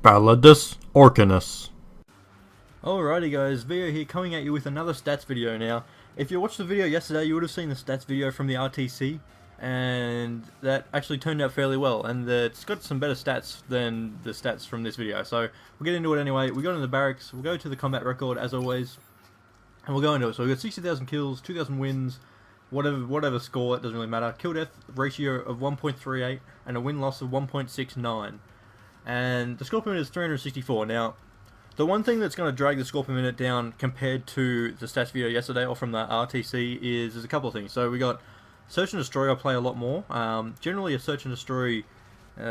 Balladus Orcanus. Alrighty guys, Vio here coming at you with another stats video now. If you watched the video yesterday, you would have seen the stats video from the RTC, and that actually turned out fairly well, and it's got some better stats than the stats from this video. So we'll get into it anyway. We got in the barracks, we'll go to the combat record as always, and we'll go into it. So we got 60,000 kills, 2,000 wins, whatever score, it doesn't really matter. Kill death ratio of 1.38 and a win loss of 1.69. And the score per minute is 364. Now, the one thing that's going to drag the score per minute down compared to the stats video yesterday or from the RTC is there's a couple of things. So we got Search and Destroy I play a lot more. Generally a Search and Destroy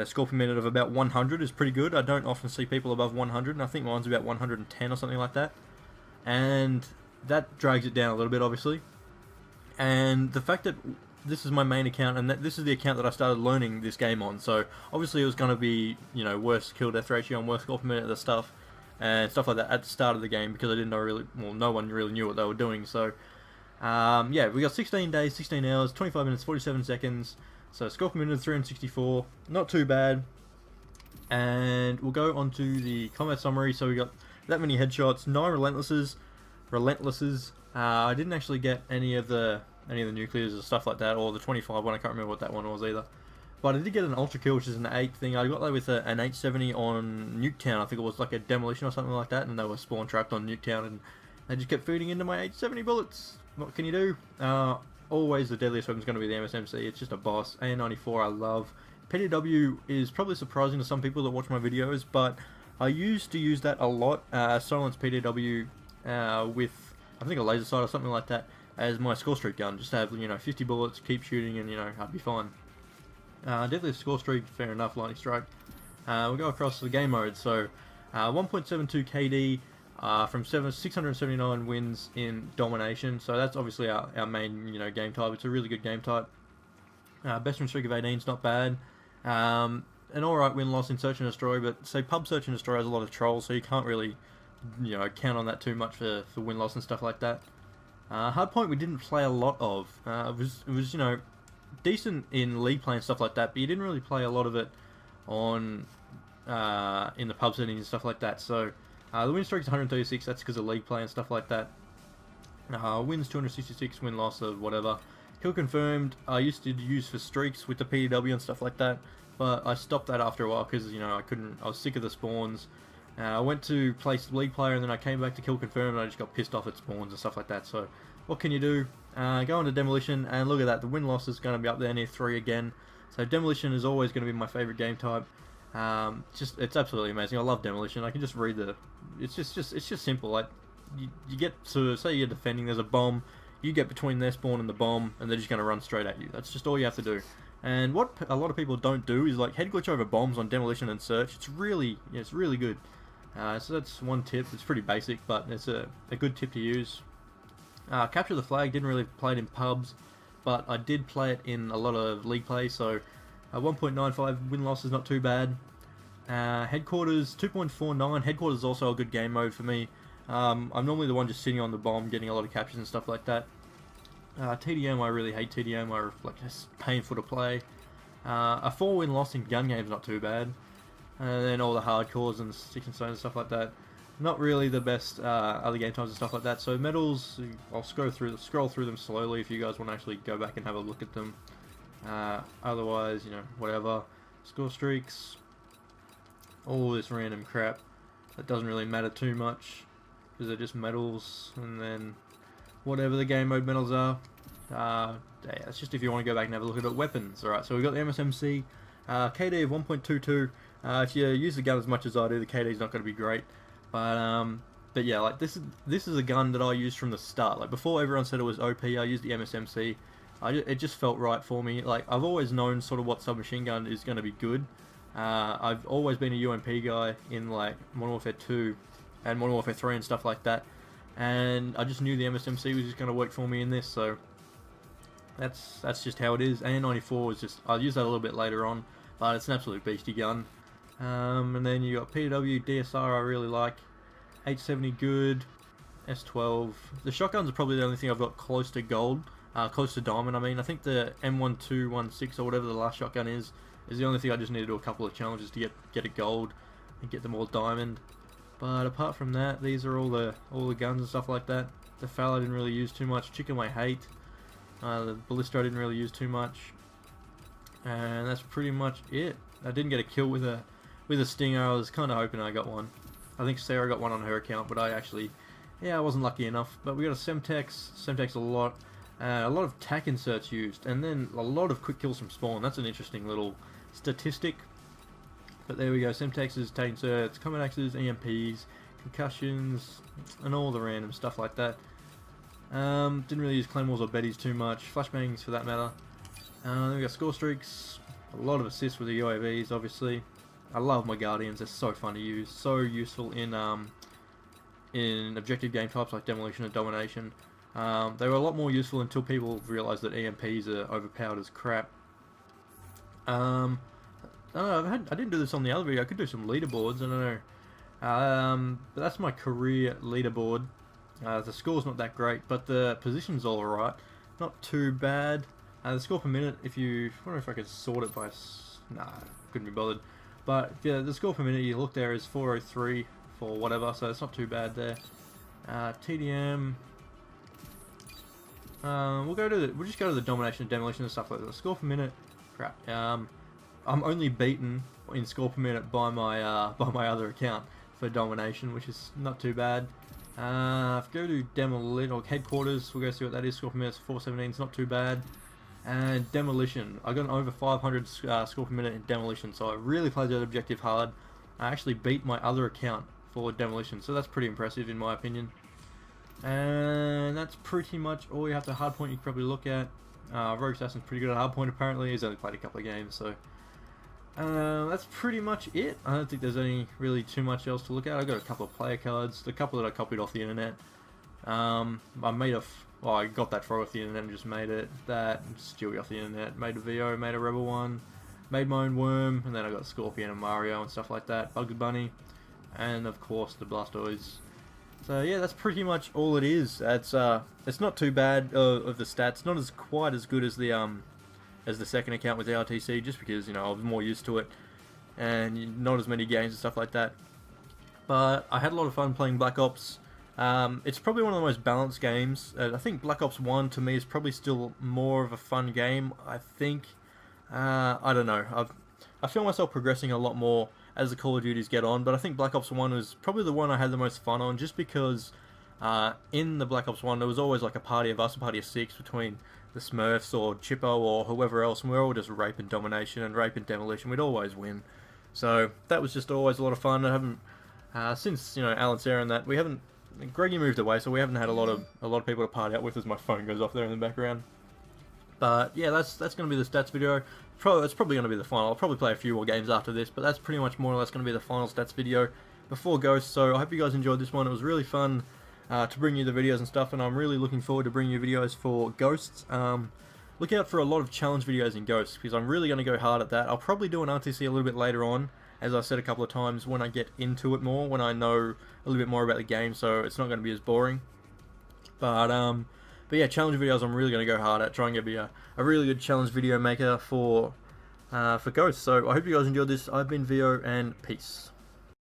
score per minute of about 100 is pretty good. I don't often see people above 100, and I think mine's about 110 or something like that. And that drags it down a little bit, obviously. And the fact that this is my main account, and this is the account that I started learning this game on, so obviously it was going to be, you know, worse kill death ratio and worse score per minute and stuff like that at the start of the game, because I didn't know really, well, no one really knew what they were doing. So yeah, we got 16 days, 16 hours, 25 minutes, 47 seconds, so score per minute of 364, not too bad. And we'll go on to the combat summary. So we got that many headshots, 9 relentlesses. I didn't actually get any of the nuclears or stuff like that, or the 25 one. I can't remember what that one was either. But I did get an ultra kill, which is an 8 thing. I got that with an 870 on Nuketown. I think it was like a demolition or something like that, and they were spawn trapped on Nuketown, and they just kept feeding into my 870 bullets. What can you do? Always the deadliest weapon is going to be the MSMC. It's just a boss. AN94 I love. PDW is probably surprising to some people that watch my videos, but I used to use that a lot. Silence PDW with, I think, a laser sight or something like that as my score streak gun. Just have, you know, 50 bullets, keep shooting, and, you know, I'd be fine. Deadliest score streak, fair enough, lightning strike. We'll go across to the game mode. So 1.72 KD from 679 wins in Domination. So that's obviously our main, you know, game type. It's a really good game type. Best win streak of 18 is not bad. An alright win loss in Search and Destroy, but say Pub Search and Destroy has a lot of trolls, so you can't really, you know, count on that too much for win loss and stuff like that. Hardpoint we didn't play a lot of. It was, you know, decent in league play and stuff like that, but you didn't really play a lot of it on in the pub settings and stuff like that. So the win streak is 136. That's because of league play and stuff like that. Wins 266, win loss of whatever. Kill confirmed I used to use for streaks with the PDW and stuff like that, but I stopped that after a while because, you know, I was sick of the spawns. I went to play league player, and then I came back to kill confirmed, and I just got pissed off at spawns and stuff like that. So what can you do? Go on to demolition, and look at that, the win loss is going to be up there near 3 again. So demolition is always going to be my favourite game type. It's absolutely amazing. I love demolition. I can just read it's just simple. Like you get to, say you're defending, there's a bomb, you get between their spawn and the bomb, and they're just going to run straight at you. That's just all you have to do. And what a lot of people don't do is like head glitch over bombs on demolition and search. It's really good. So that's one tip. It's pretty basic, but it's a good tip to use. Capture the flag, didn't really play it in pubs, but I did play it in a lot of league play, so 1.95 win loss is not too bad. Headquarters 2.49. Headquarters is also a good game mode for me. I'm normally the one just sitting on the bomb, getting a lot of captures and stuff like that. TDM, I really hate TDM. It's painful to play. A 4 win loss in gun games not too bad. And then all the hardcores and sticks and stones and stuff like that, not really the best other game times and stuff like that. So medals, I'll scroll through them slowly if you guys want to actually go back and have a look at them. Otherwise, you know, whatever. Score streaks, all this random crap that doesn't really matter too much because they're just medals, and then whatever the game mode medals are. Yeah, that's just if you want to go back and have a look at it. Weapons, alright, so we've got the MSMC, KD of 1.22. If you use the gun as much as I do, the KD is not going to be great. But yeah, like this is a gun that I used from the start. Like before everyone said it was OP, I used the MSMC. It just felt right for me. Like I've always known sort of what submachine gun is going to be good. I've always been a UMP guy in like Modern Warfare 2 and Modern Warfare 3 and stuff like that. And I just knew the MSMC was just going to work for me in this, so that's just how it is. AN94 is just, I'll use that a little bit later on, but it's an absolute beastie gun. And then you got PW, DSR I really like, 870 good, S12. The shotguns are probably the only thing I've got close to gold, close to diamond. I mean, I think the M1216 or whatever the last shotgun is the only thing I just need to do a couple of challenges to get a gold. and get them all diamond. But apart from that, these are all the guns and stuff like that. The Fowler I didn't really use too much. Chicken I hate. The Ballista I didn't really use too much. And that's pretty much it. I didn't get a kill with a Stinger. I was kind of hoping I got one. I think Sarah got one on her account, but I wasn't lucky enough. But we got a Semtex a lot of tack inserts used, and then a lot of quick kills from spawn. That's an interesting little statistic. But there we go, Semtexes, tack inserts, combat axes, EMPs, concussions, and all the random stuff like that. Didn't really use claymores or betties too much. Flashbangs for that matter. Then we got score streaks. A lot of assists with the UAVs, obviously. I love my Guardians. They're so fun to use. So useful in objective game types like Demolition and Domination. They were a lot more useful until people realised that EMPs are overpowered as crap. I don't know, I didn't do this on the other video. I could do some leaderboards. I don't know. But that's my career leaderboard. The score's not that great, but the position's all right. Not too bad. The score per minute, I wonder if I could sort it by... Nah, couldn't be bothered. But yeah, the score per minute, you look there, is 403 for whatever, so it's not too bad there. TDM... we'll just go to the domination and demolition and stuff like that. The score per minute, crap. I'm only beaten in score per minute by my other account for domination, which is not too bad. If we go to demolition or headquarters, we'll go see what that is. Score per minute is 417. It's not too bad. And demolition, I got an over 500 score per minute in demolition, so I really played that objective hard. I actually beat my other account for demolition, so that's pretty impressive in my opinion. And that's pretty much all you have to hardpoint you can probably look at. Rogue Assassin's pretty good at hardpoint apparently. He's only played a couple of games, so that's pretty much it. I don't think there's any really too much else to look at. I got a couple of player cards, the couple that I copied off the internet. I got that throw off the internet and just made it. That, Stewie off the internet, made a VO, made a Rebel one, made my own Worm, and then I got Scorpion and Mario and stuff like that, Bugs Bunny, and of course the Blastoise. So yeah, that's pretty much all it is. It's not too bad of the stats, not quite as good as the second account with the RTC, just because, you know, I was more used to it, and not as many games and stuff like that. But I had a lot of fun playing Black Ops. It's probably one of the most balanced games. I think Black Ops 1 to me is probably still more of a fun game. I think, I don't know, I feel myself progressing a lot more as the Call of Duties get on, but I think Black Ops 1 was probably the one I had the most fun on, just because in the Black Ops 1 there was always like a party of 6 between the Smurfs or Chippo or whoever else, and we were all just rape and domination and rape and demolition. We'd always win. So that was just always a lot of fun. I haven't, since, you know, Alan, Sarah and that, we haven't, Greggy moved away, so we haven't had a lot of people to party out with as my phone goes off there in the background. But yeah, that's going to be the stats video. It's probably going to be the final. I'll probably play a few more games after this, but that's pretty much more or less going to be the final stats video before Ghosts. So I hope you guys enjoyed this one. It was really fun to bring you the videos and stuff, and I'm really looking forward to bringing you videos for Ghosts. Look out for a lot of challenge videos in Ghosts, because I'm really going to go hard at that. I'll probably do an RTC a little bit later on, as I said a couple of times, when I get into it more, when I know a little bit more about the game, so it's not going to be as boring. But yeah, challenge videos I'm really going to go hard at, trying to be a really good challenge video maker for Ghosts. So I hope you guys enjoyed this. I've been VO, and peace.